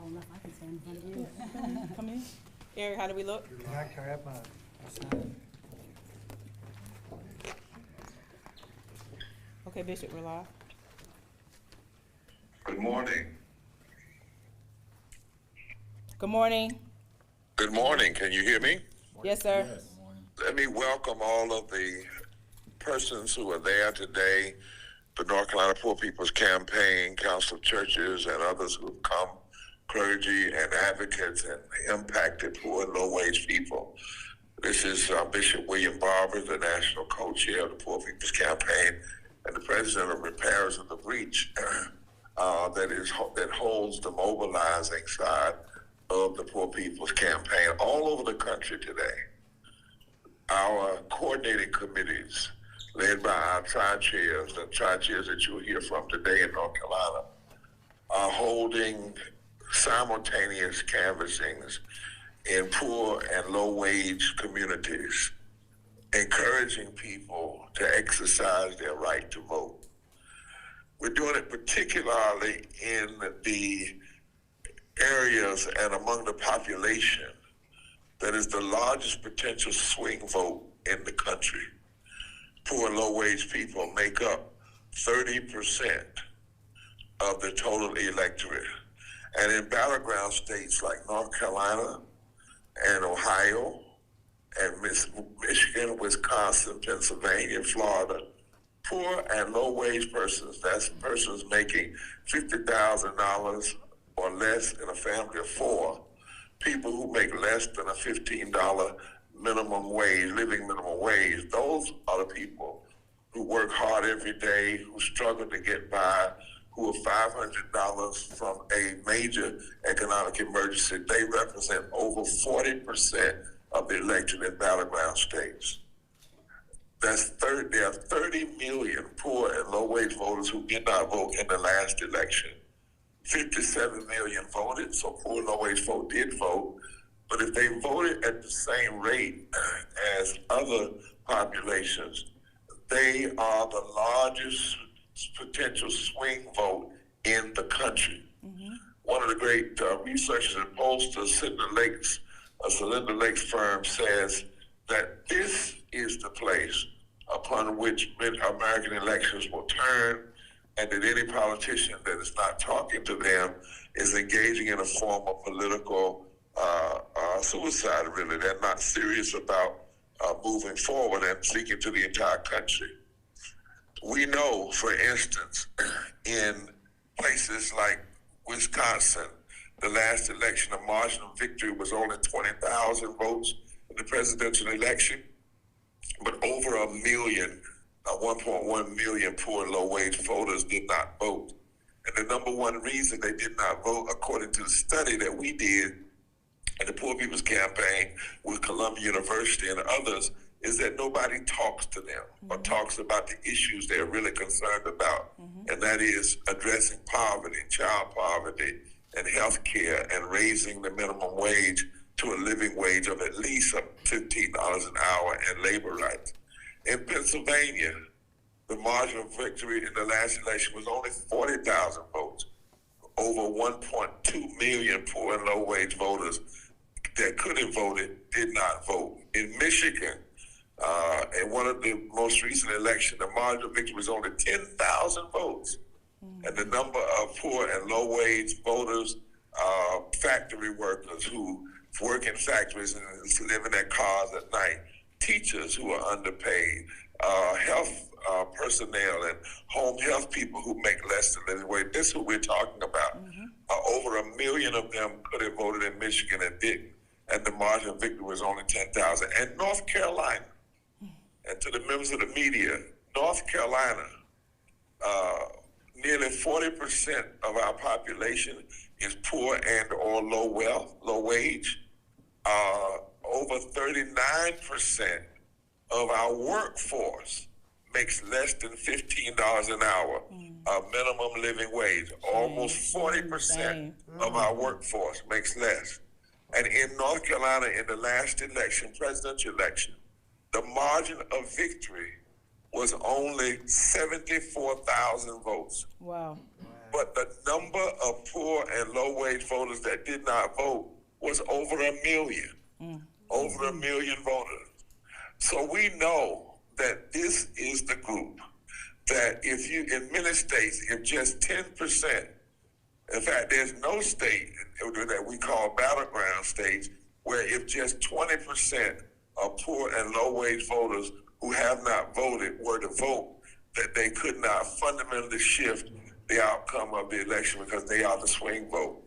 enough, I can stand in front of you. Come in. Eric, how do we look? Can I have my sign? Okay, Bishop, we're live. Good morning. Good morning. Good morning. Can you hear me? Yes, sir. Let me welcome all of the persons who are there today, the North Carolina Poor People's Campaign, Council of Churches, and others who have come, clergy and advocates and impacted poor and low-wage people. This is Bishop William Barber, the national co-chair of the Poor People's Campaign and the president of Repairers of the Breach, that holds the mobilizing side of the Poor People's Campaign all over the country today. Our coordinating committees, led by our tri-chairs, the tri-chairs that you'll hear from today in North Carolina, are holding simultaneous canvassings in poor and low-wage communities, encouraging people to exercise their right to vote. We're doing it particularly in the areas and among the population that is the largest potential swing vote in the country. Poor and low-wage people make up 30% of the total electorate. And in battleground states like North Carolina and Ohio and Michigan, Wisconsin, Pennsylvania, Florida, poor and low-wage persons, that's persons making $50,000 or less in a family of four, people who make less than a $15 minimum wage, living minimum wage, those are the people who work hard every day, who struggle to get by, who are $500 from a major economic emergency. They represent over 40% of the electorate in battleground states. There are 30 million poor and low-wage voters who did not vote in the last election. 57 million voted, so poor and low-wage folk did vote. But if they voted at the same rate as other populations, they are the largest potential swing vote in the country. Mm-hmm. One of the great researchers and pollsters, Cylinder Lake's firm, says that this is the place upon which American elections will turn, and that any politician that is not talking to them is engaging in a form of political suicide, really. They're not serious about moving forward and speaking to the entire country. We know, for instance, in places like Wisconsin, the last election, the margin of victory was only 20,000 votes in the presidential election, but over 1.1 million poor and low-wage voters did not vote. And the number one reason they did not vote, according to the study that we did in the Poor People's Campaign with Columbia University and others, is that nobody talks to them or talks about the issues they're really concerned about. And that is addressing poverty, child poverty, and health care, and raising the minimum wage to a living wage of at least $15 an hour, and labor rights. In Pennsylvania, the margin of victory in the last election was only 40,000 votes. Over 1.2 million poor and low-wage voters that could have voted did not vote. In Michigan, in one of the most recent elections, the margin of victory was only 10,000 votes. And the number of poor and low-wage voters, factory workers who work in factories and live in their cars at night, teachers who are underpaid, health personnel and home health people who make less than living wage. This is what we're talking about. Over 1 million of them could have voted in Michigan and didn't. And the margin of victory was only 10,000. And North Carolina, and to the members of the media, North Carolina, nearly 40% of our population is poor and or low wage. Over 39% of our workforce makes less than $15 an hour, a minimum living wage. Almost 40% of our workforce makes less. And in North Carolina, in the last election, presidential election, the margin of victory was only 74,000 votes. Wow. but the number of poor and low-wage voters that did not vote was over 1 million, over 1 million voters. So we know that this is the group that if you, in many states, if just 10%, in fact, there's no state that we call battleground states where if just 20% of poor and low-wage voters who have not voted were to vote, that they could not fundamentally shift the outcome of the election because they are the swing vote.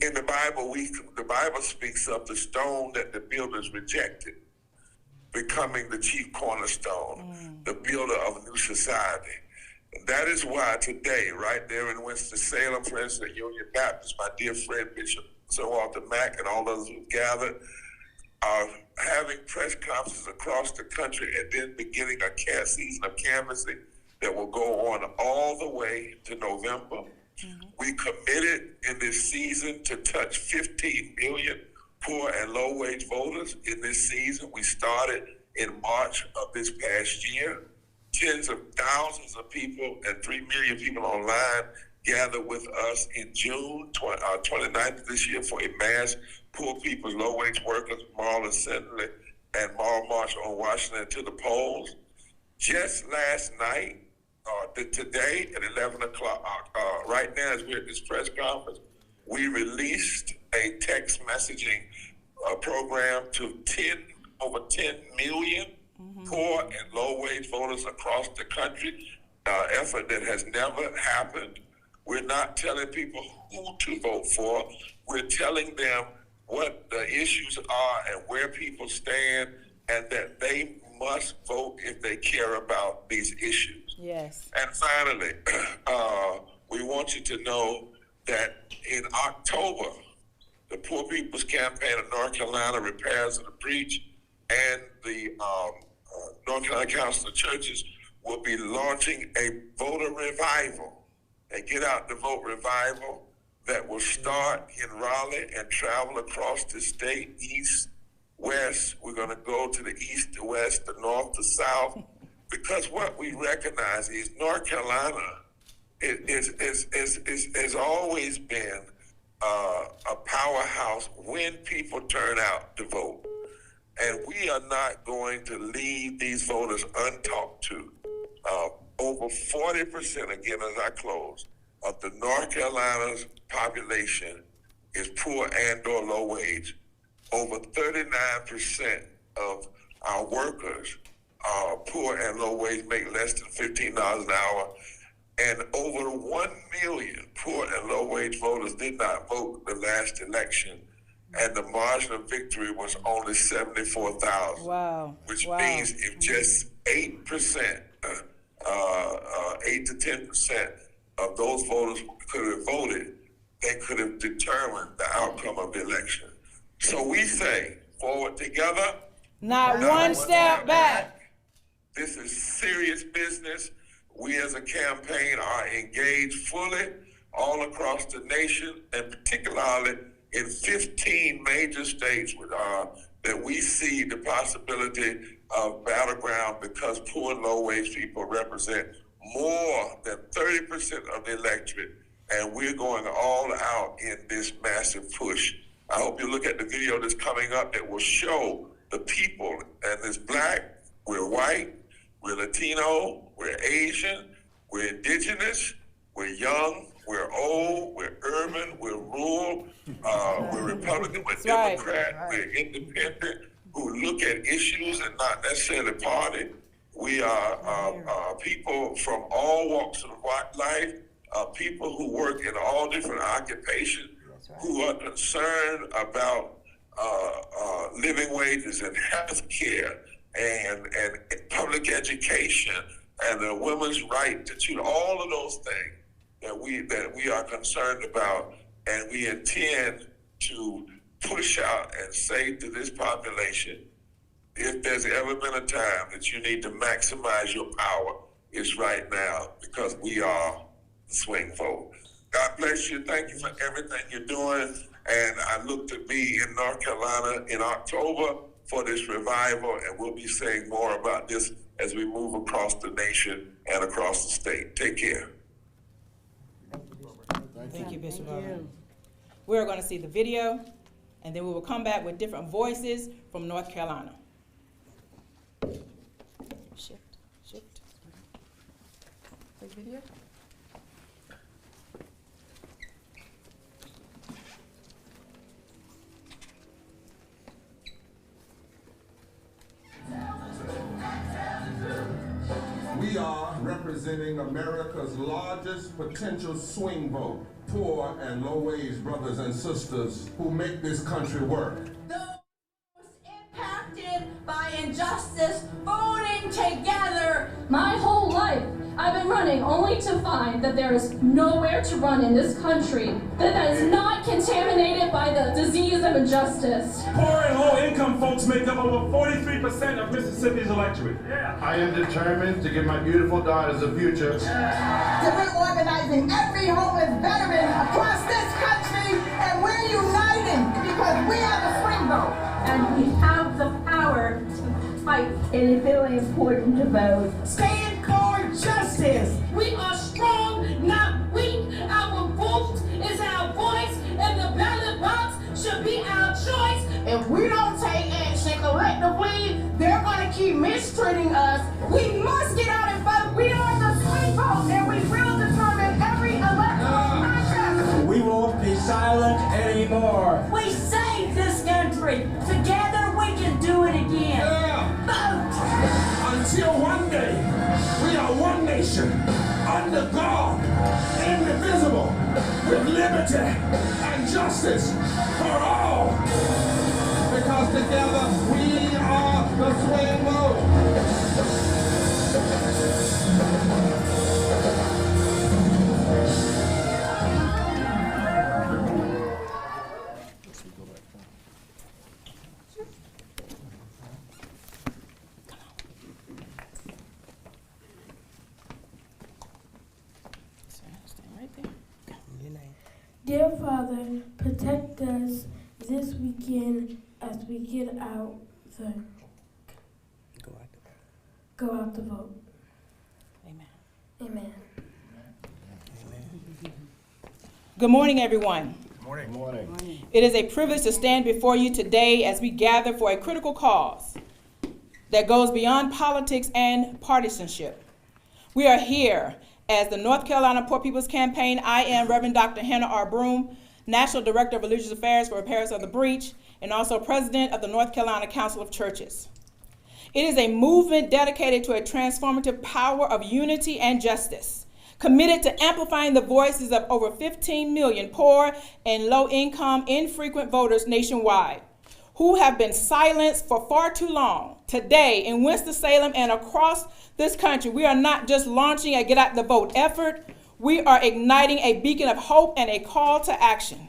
In the Bible, the Bible speaks of the stone that the builders rejected becoming the chief cornerstone, the builder of a new society. That is why today, right there in Winston-Salem, for instance, Union Baptist, my dear friend Bishop Sir Walter Mack and all others who gathered, are having press conferences across the country and then beginning a season of canvassing that will go on all the way to November. We committed in this season to touch 15 million poor and low-wage voters in this season. We started in March of this past year. Tens of thousands of people and 3 million people online gathered with us in June 29th of this year for a mass poor people's low-wage workers moral assembly and moral march on Washington to the polls. Just last night, today at 11 o'clock, right now as we're at this press conference, we released a text messaging program to over 10 million poor and low-wage voters across the country, effort that has never happened. We're not telling people who to vote for. We're telling them what the issues are and where people stand, and that they must vote if they care about these issues. Yes. And finally, we want you to know that in October, the Poor People's Campaign of North Carolina, Repairs of the Breach, and the North Carolina Council of Churches will be launching a voter revival, a Get Out the Vote revival that will start in Raleigh and travel across the state, east, west. We're going to go to the east, the west, the north, the south, because what we recognize is North Carolina has always been a powerhouse when people turn out to vote. And we are not going to leave these voters untalked to. Over 40%, again, as I close, of the North Carolina's population is poor and or low wage. Over 39% of our workers are poor and low wage, make less than $15 an hour. And over 1 million poor and low wage voters did not vote the last election. And the margin of victory was only 74,000. Wow. Which means if just 8%, 8 to 10% of those voters could have voted, they could have determined the outcome of the election. So we say, forward together. Not one step back. This is serious business. We as a campaign are engaged fully all across the nation, and particularly in 15 major states that we see the possibility of battleground, because poor and low-wage people represent more than 30% of the electorate, and we're going all out in this massive push. I hope you look at the video that's coming up that will show the people, and it's black, we're white, we're Latino, we're Asian, we're indigenous, we're young, we're old, we're urban, we're rural, we're Republican, we're Democrat, we're independent, who look at issues and not necessarily party. We are people from all walks of life, people who work in all different occupations, who are concerned about living wages and health care and public education and the women's right to choose, all of those things that we are concerned about, and we intend to push out and say to this population, if there's ever been a time that you need to maximize your power, it's right now, because we are the swing vote. God bless you. Thank you for everything you're doing. And I look to be in North Carolina in October for this revival, and we'll be saying more about this as we move across the nation and across the state. Take care. Thank you, Bishop. Thank you. We're going to see the video, and then we will come back with different voices from North Carolina. Shift. Play video. We are representing America's largest potential swing vote, poor and low-wage brothers and sisters who make this country work. Those impacted by injustice, voting together. My whole life, I've been running only to find that there is nowhere to run in this country that is not contaminated by the disease of injustice. Poor and low-income folks make up over 43% of Mississippi's electorate. I am determined to give my beautiful daughters a future. We're organizing every homeless veteran across this country, and we're uniting because we are the swing vote. And we have the power to fight. It is very important to vote. Stand for justice. We are strong, not weak. Our vote is our voice, and the ballot box should be our choice. If we don't take action collectively, they're going to keep mistreating us. We must get out and vote. We are the swing vote, and we will determine every electoral contest. We won't be silent anymore. We saved this country. Together we can do it again. Vote! Until one day, we are one nation, under God, indivisible, with liberty and justice for all. Because together we are the swing vote. Dear Father, protect us this weekend as we get out the go out to vote. Amen. Amen. Good morning, everyone. Good morning. It is a privilege to stand before you today as we gather for a critical cause that goes beyond politics and partisanship. We are here as the North Carolina Poor People's Campaign. I am Reverend Dr. Hannah R. Broom, National Director of Religious Affairs for Repairs of the Breach, and also President of the North Carolina Council of Churches. It is a movement dedicated to a transformative power of unity and justice, committed to amplifying the voices of over 15 million poor and low-income, infrequent voters nationwide who have been silenced for far too long. Today, in Winston-Salem and across this country, we are not just launching a Get Out the Vote effort, we are igniting a beacon of hope and a call to action.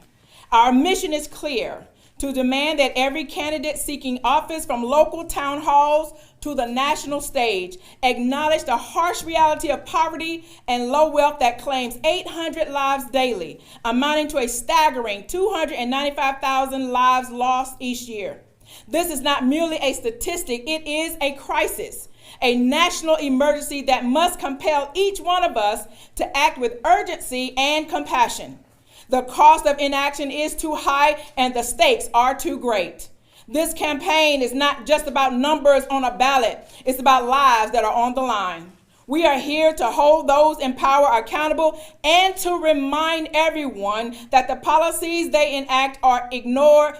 Our mission is clear: to demand that every candidate seeking office, from local town halls to the national stage, acknowledge the harsh reality of poverty and low wealth that claims 800 lives daily, amounting to a staggering 295,000 lives lost each year. This is not merely a statistic, it is a crisis, a national emergency that must compel each one of us to act with urgency and compassion. The cost of inaction is too high and the stakes are too great. This campaign is not just about numbers on a ballot. It's about lives that are on the line. We are here to hold those in power accountable and to remind everyone that the policies they enact or ignore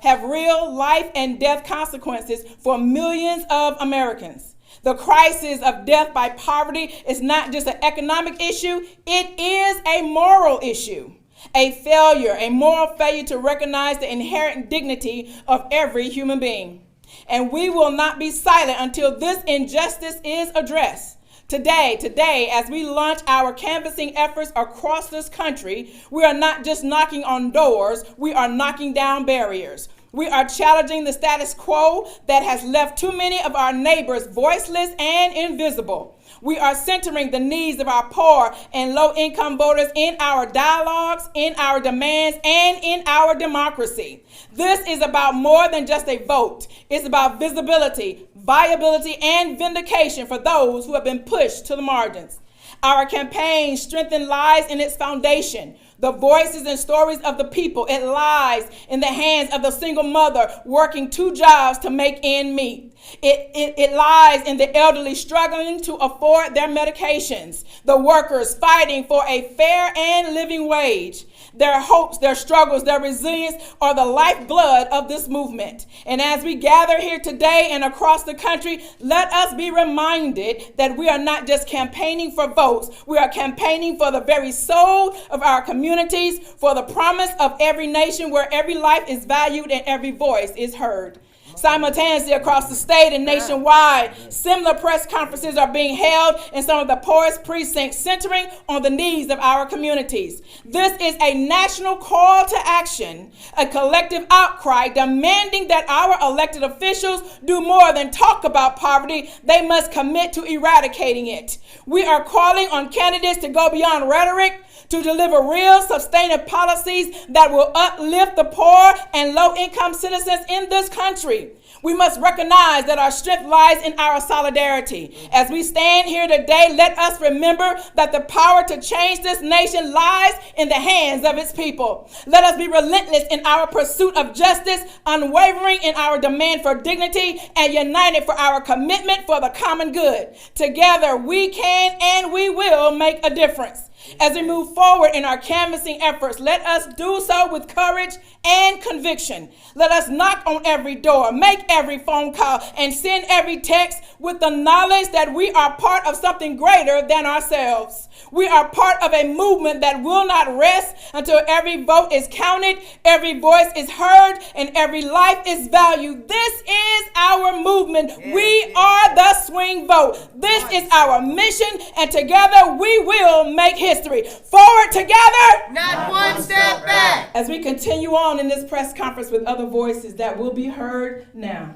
have real life and death consequences for millions of Americans. The crisis of death by poverty is not just an economic issue, it is a moral issue. A moral failure to recognize the inherent dignity of every human being. And we will not be silent until this injustice is addressed. Today, as we launch our canvassing efforts across this country, we are not just knocking on doors, we are knocking down barriers. We are challenging the status quo that has left too many of our neighbors voiceless and invisible. We are centering the needs of our poor and low-income voters in our dialogues, in our demands, and in our democracy. This is about more than just a vote. It's about visibility, viability, and vindication for those who have been pushed to the margins. Our campaign, Strengthen, lies in its foundation. The voices and stories of the people. It lies in the hands of the single mother working 2 jobs to make ends meet. It lies in the elderly struggling to afford their medications. The workers fighting for a fair and living wage. Their hopes, their struggles, their resilience are the lifeblood of this movement. And as we gather here today and across the country, let us be reminded that we are not just campaigning for votes. We are campaigning for the very soul of our communities, for the promise of every nation where every life is valued and every voice is heard. Simultaneously across the state and nationwide, similar press conferences are being held in some of the poorest precincts, centering on the needs of our communities. This is a national call to action, a collective outcry demanding that our elected officials do more than talk about poverty. They must commit to eradicating it. We are calling on candidates to go beyond rhetoric, to deliver real, sustainable policies that will uplift the poor and low-income citizens in this country. We must recognize that our strength lies in our solidarity. As we stand here today, let us remember that the power to change this nation lies in the hands of its people. Let us be relentless in our pursuit of justice, unwavering in our demand for dignity, and united for our commitment for the common good. Together, we can and we will make a difference. As we move forward in our canvassing efforts, let us do so with courage and conviction. Let us knock on every door, make every phone call, and send every text with the knowledge that we are part of something greater than ourselves. We are part of a movement that will not rest until every vote is counted, every voice is heard, and every life is valued. This is our movement. We are the swing vote. This is our mission, and together we will make history. Forward together, Not one step back. as we continue on in this press conference with other voices that will be heard now.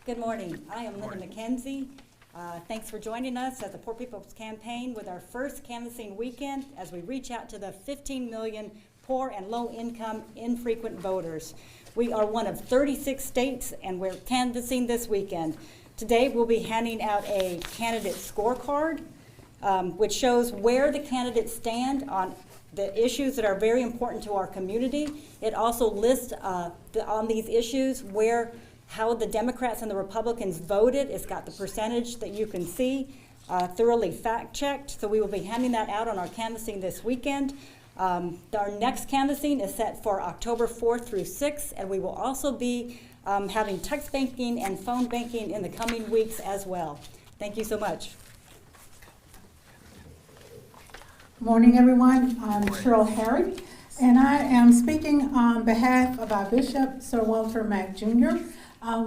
Good morning. I am Linda McKenzie. Thanks for joining us at the Poor People's Campaign with our first canvassing weekend as we reach out to the 15 million poor and low-income infrequent voters. We are one of 36 states and we're canvassing this weekend. Today we'll be handing out a candidate scorecard which shows where the candidates stand on the issues that are very important to our community. It also lists on these issues how the Democrats and the Republicans voted. It's got the percentage that you can see, thoroughly fact-checked. So we will be handing that out on our canvassing this weekend. Our next canvassing is set for October 4th through 6th, and we will also be having text banking and phone banking in the coming weeks as well. Thank you so much. Morning, everyone. I'm Cheryl Harry, and I am speaking on behalf of our Bishop, Sir Walter Mack Jr.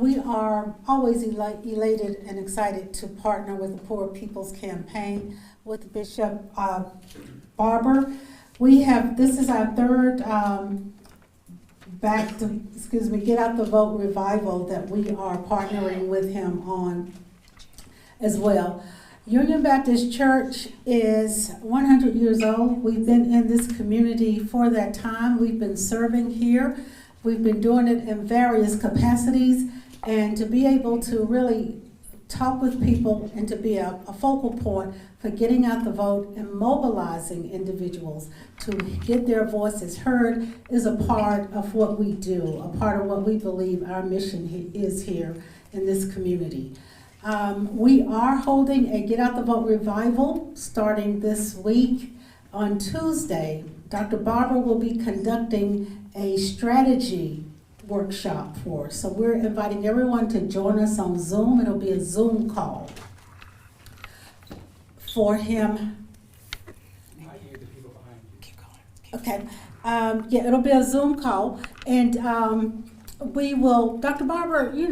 We are always elated and excited to partner with the Poor People's Campaign with Bishop Barber. This is our third Get Out the Vote revival that we are partnering with him on as well. Union Baptist Church is 100 years old. We've been in this community for that time. We've been serving here. We've been doing it in various capacities, and to be able to really talk with people and to be a focal point for getting out the vote and mobilizing individuals to get their voices heard is a part of what we do, a part of what we believe our mission is here in this community. We are holding a Get Out the Vote revival starting this week. On Tuesday, Dr. Barber will be conducting a strategy workshop for us. So we're inviting everyone to join us on Zoom. It'll be a Zoom call for him. Okay. It'll be a Zoom call, and Dr. Barber, he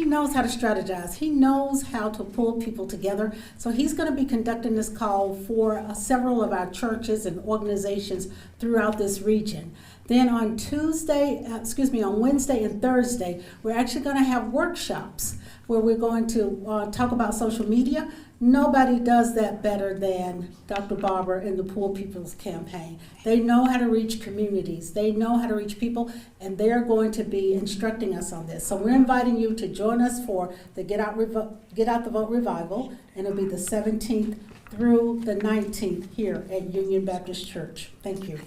knows how to strategize. He knows how to pull people together. So he's going to be conducting this call for several of our churches and organizations throughout this region. Then on on Wednesday and Thursday, we're actually going to have workshops where we're going to talk about social media. Nobody does that better than Dr. Barber and the Poor People's Campaign. They know how to reach communities. They know how to reach people, and they're going to be instructing us on this. So we're inviting you to join us for the Get Out the Vote Revival, and it'll be the 17th through the 19th here at Union Baptist Church. Thank you.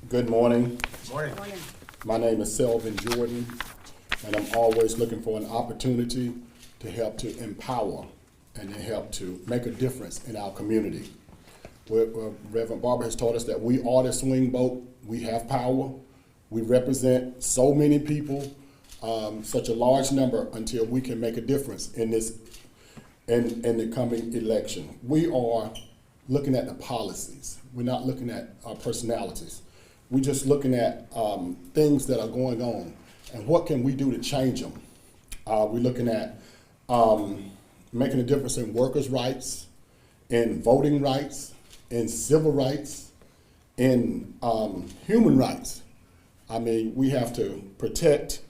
Good morning. Morning. My name is Selvin Jordan, and I'm always looking for an opportunity to help to empower and to help to make a difference in our community. Reverend Barber has taught us that we are the swing vote. We have power. We represent so many people, such a large number, until we can make a difference in the coming election. We are looking at the policies. We're not looking at our personalities. We're just looking at things that are going on and what can we do to change them. We're looking at making a difference in workers' rights, in voting rights, in civil rights, in human rights. I mean, we have to protect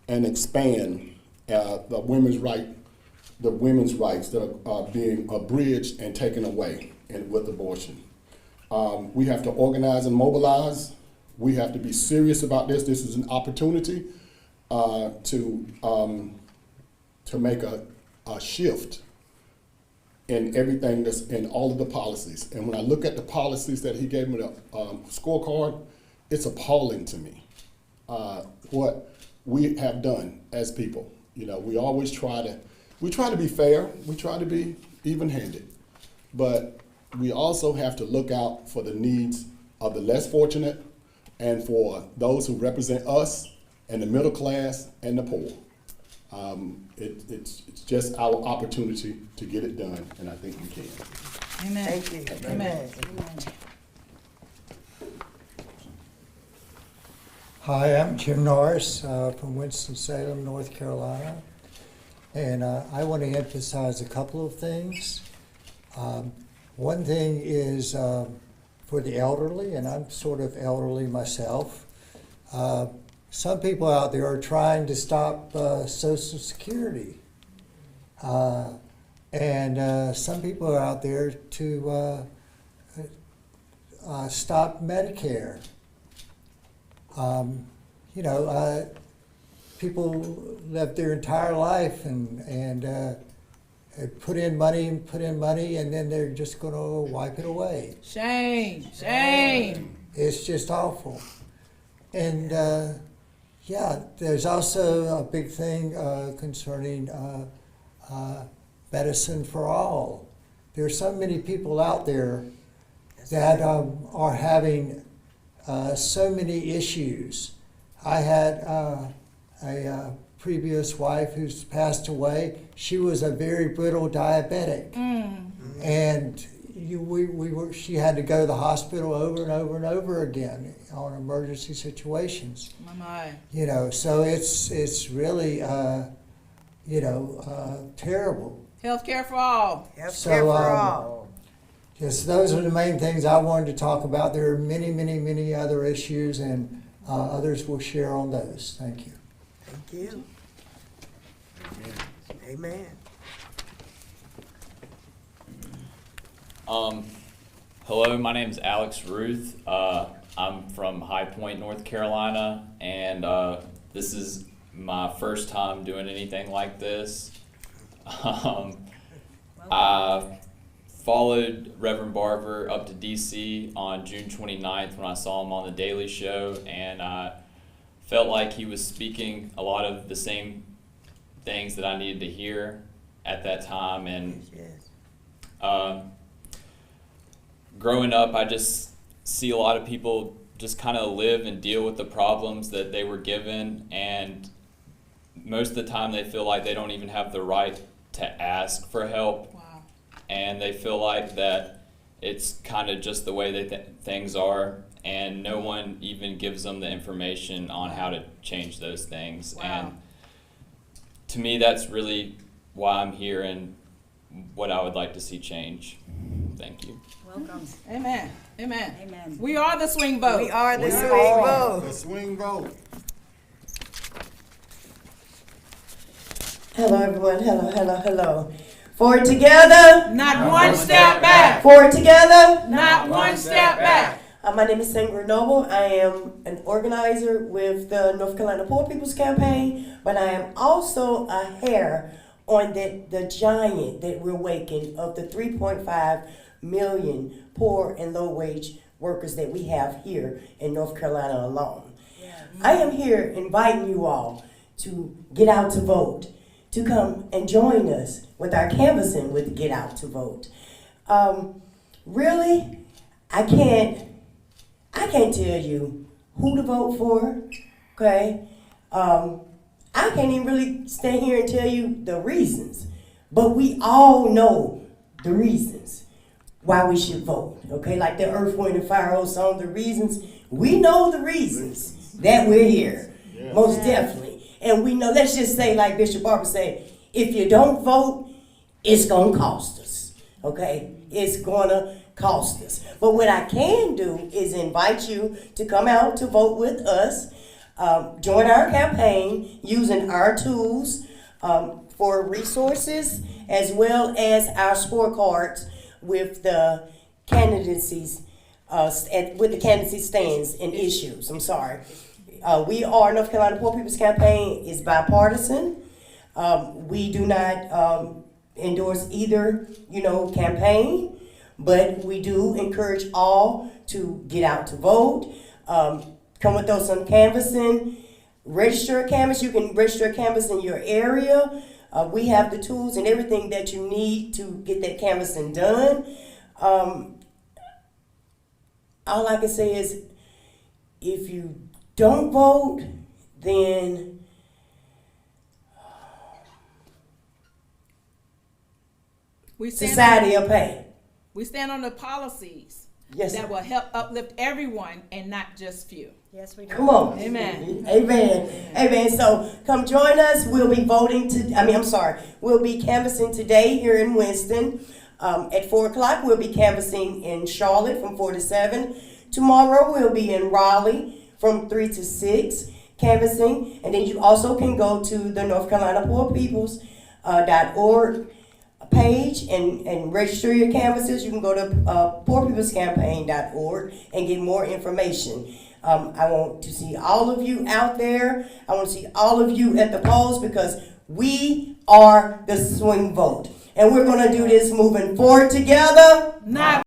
and expand the women's rights that are being abridged and taken away with abortion. We have to organize and mobilize. We have to be serious about this. This is an opportunity to make a shift in everything that's in all of the policies. And when I look at the policies that he gave me the scorecard, it's appalling to me what we have done as people. You know, we always try to be fair. We try to be even-handed, but we also have to look out for the needs of the less fortunate and for those who represent us and the middle class and the poor. It's just our opportunity to get it done, and I think we can. Amen. Thank you. Amen. Hi, I'm Jim Norris from Winston-Salem, North Carolina, and I want to emphasize a couple of things. One thing is for the elderly, and I'm sort of elderly myself. Some people out there are trying to stop Social Security, and some people are out there to stop Medicare. People live their entire life and put in money, and then they're just going to wipe it away. Shame, shame. It's just awful. And there's also a big thing concerning medicine for all. There are so many people out there that are having so many issues. I had a previous wife who's passed away. She was a very brittle diabetic, and she had to go to the hospital over and over and over again on emergency situations. So it's really terrible. Healthcare for all. Healthcare for all. Yes, those are the main things I wanted to talk about. There are many, many, many other issues, and others will share on those. Thank you. Thank you. Amen. Hello, my name is Alex Ruth. I'm from High Point, North Carolina, and this is my first time doing anything like this. I followed Reverend Barber up to DC on June 29th when I saw him on The Daily Show, and I felt like he was speaking a lot of the same things that I needed to hear at that time. And growing up, I just see a lot of people just kind of live and deal with the problems that they were given, and most of the time they feel like they don't even have the right to ask for help. Wow. And they feel like that it's kind of just the way that things are, and no one even gives them the information on how to change those things. Wow. And to me, that's really why I'm here and what I would like to see change. Thank you. Welcome. Amen. Amen. Amen. We are the swing vote. We are the We swing are vote. the swing vote. Hello, everyone. Hello. Forward together. Not one step back. Forward together. Not one step back. My name is Sandra Noble. I am an organizer with the North Carolina Poor People's Campaign, but I am also a hair on the giant that we're waking of the 3.5 million poor and low wage workers that we have here in North Carolina alone. I am here inviting you all to get out to vote, to come and join us with our canvassing with Get Out to Vote. Really, I can't tell you who to vote for, okay? I can't even really stand here and tell you the reasons, but we all know the reasons why we should vote, okay? Like the Earth, Wind, and Fire old song, the reasons. We know the reasons that we're here, most definitely. And we know, let's just say, like Bishop Barber said, if you don't vote, it's gonna cost us, okay? It's gonna cost us. But what I can do is invite you to come out to vote with us, join our campaign using our tools for resources, as well as our scorecards with the candidacies, with the candidacy stands and issues. I'm sorry. We are North Carolina Poor People's Campaign is bipartisan. We do not endorse either, campaign, but we do encourage all to get out to vote. Come with us on canvassing. Register a canvas. You can register a canvas in your area. We have the tools and everything that you need to get that canvassing done. All I can say is, if you don't vote, then society will pay. We stand on the policies Yes, that sir. will help uplift everyone and not just few. Yes, we do. Come on. Amen. Amen. So come join us. We'll be we'll be canvassing today here in Winston. At 4 o'clock, we'll be canvassing in Charlotte from 4 to 7. Tomorrow, we'll be in Raleigh from 3 to 6 canvassing. And then you also can go to the North Carolina Poor People's .org page and register your canvases. You can go to poorpeoplescampaign.org and get more information. I want to see all of you out there. I want to see all of you at the polls, because we are the swing vote. And we're going to do this moving forward together. Not